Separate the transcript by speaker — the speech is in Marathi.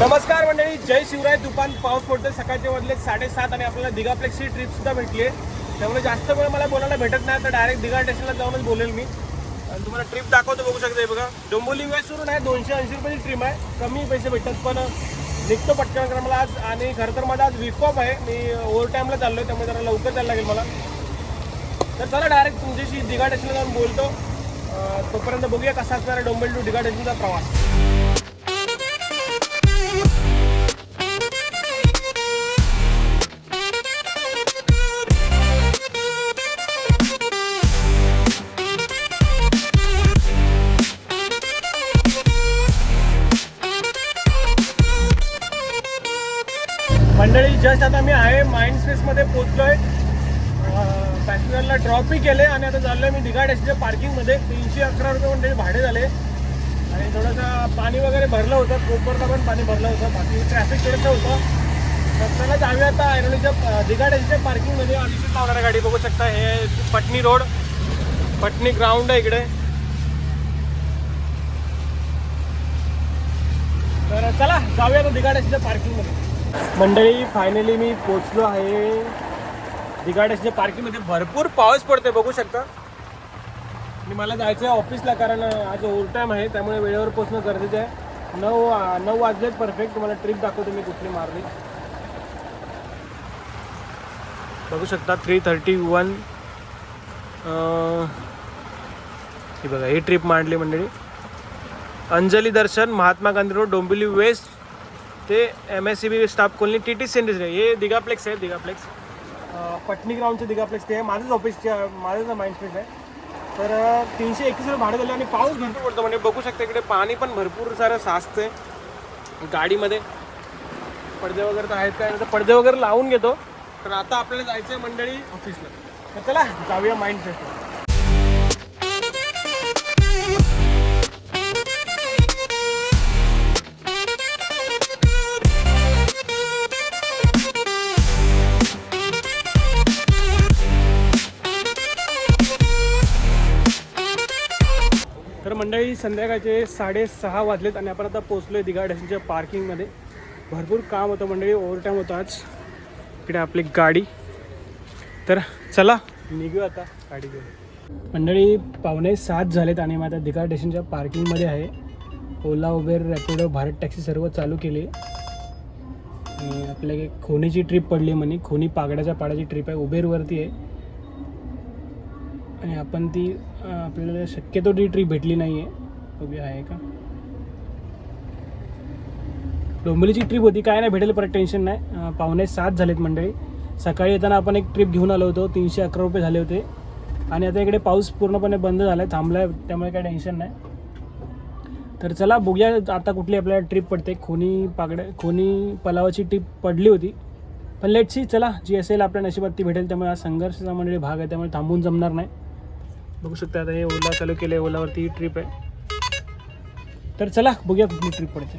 Speaker 1: नमस्कार मंडळी, जय शिवराय. दुपार पाऊस पडतोय, सकाळचे वाजले 7:30 आणि आपल्याला दिघाप्लेक्सची ट्रिप सुद्धा भेटली आहे. त्यामुळे जास्त वेळ मला बोलायला भेटत नाही, तर डायरेक्ट दिघा स्टेशनला जाऊनच बोलेल मी आणि तुम्हाला ट्रिप दाखवतो. बघू शकता बघा, डोंबिवली वेस्टवरून आहे. 280 रुपयाची ट्रिप आहे. कमी पैसे भेटतात पण निघतो पटकन. कारण मला आज आणि खरं तर माझा आज वीक ऑफ आहे. मी ओव्हर टाईमला चाललो आहे, त्यामुळे जरा लवकर जायला लागेल मला. तर चला डायरेक्ट तुमच्याशी दिघा स्टेशनला जाऊन बोलतो. तोपर्यंत बघूया कसा असणार आहे डोंबिवली टू दिघा स्टेशनचा प्रवास. मंडळी, जस्ट आता मी आहे माइंड स्पेसमध्ये पोहोचलो आहे. पॅसेंजरला ड्रॉपही केले आणि आता चाललो आहे मी दिघा स्टेशनच्या पार्किंगमध्ये. 311 रुपये मंडळी भाडे झाले आणि थोडंसं पाणी वगैरे भरलं होतं. कोपरला पण पाणी भरलं होतं, बाकी ट्रॅफिक थोडंसं होतं. तर चला जाऊया आता ऐरोलीच्या दिघा स्टेशनच्या पार्किंगमध्ये. अलीकडे लावणारी गाडी बघू शकता. हे पटनी रोड, पटनी ग्राउंड आहे इकडे. तर चला जाऊया आता दिघा स्टेशनच्या पार्किंगमध्ये. मंडळी, फायनली मी पोचलो आहे दिघा स्टेशनच्या पार्किंगमध्ये. भरपूर पाऊस पडते बघू शकता आणि मला जायचं आहे ऑफिसला, कारण आज ओव्हर टाईम आहे, त्यामुळे वेळेवर पोचणं गरजेचं आहे. 9 वाजलेत परफेक्ट. तुम्हाला ट्रिप दाखवतो मी कुठली मारली. बघू शकता 3:31. ही बघा, ही ट्रिप मांडली मंडळी. अंजली दर्शन, महात्मा गांधी रोड, डोंबिवली वेस्ट ते MSCB staff colony, TT centres आहे. हे दिघाप्लेक्स आहे. दिघाप्लेक्स पटनी ग्राउंडचे दिघाप्लेक्स. ते आहे माझंच ऑफिसच्या, माझंच माइंड स्पेस आहे. तर 321 रुपये भाडे झाले आणि पाऊस भरपूर पडतो. म्हणजे बघू शकता इकडे पाणी पण भरपूर सारं साचतंय गाडीमध्ये. पडदे वगैरे तर आहेत काय, तर पडदे वगैरे लावून घेतो. तर आता आपल्याला जायचं आहे मंडळी ऑफिसला. तर चला जाऊया माइंड स्पेसला. तर मंडळी, संध्याकाळचे 6:30 वाजलेत आणि आपण आता पोहोचलो आहे दिघा स्टेशनच्या पार्किंगमध्ये. भरपूर काम होतं मंडळी, ओव्हर टाईम होतं आज. इकडे आपली गाडी. तर चला निघू आता गाडी घेऊन. मंडळी, 6:45 झालेत आणि मी आता दिघा स्टेशनच्या पार्किंगमध्ये आहे. ओला, उबेर, रॅपिडो, भारत टॅक्सी सर्व चालू केली. आणि आपल्या खोनीची ट्रिप पडली म्हणे. खोनी पागड्याच्या पाडाची ट्रिप आहे, उबेरवरती आहे. आणि आपण ती आपल्याला शक्यतो ती ट्रिप भेटली नाही आहे. बघूया आहे का. डोंबिवलीची ट्रिप होती, काय नाही भेटेल, परत टेन्शन नाही. 6:45 झालेत मंडळी. सकाळी येताना आपण एक ट्रिप घेऊन आलो होतो, 311 रुपये झाले होते. आणि आता इकडे पाऊस पूर्णपणे बंद झाला आहे, थांबला आहे, त्यामुळे काही टेन्शन नाही. तर चला बघूया आता कुठली आपल्याला ट्रिप पडते. खोनी पलावाची ट्रिप पडली होती, पण लेट्स सी. चला, जी असेल आपल्या नशिबात ती भेटेल. त्यामुळे हा संघर्षाचा मंडळी भाग आहे, त्यामुळे थांबून जमणार नाही. बघू शकता आता हे ओला चालू केलं आहे, ओलावरती ही ट्रिप आहे. तर चला बघूया कुठली ट्रिप पडते.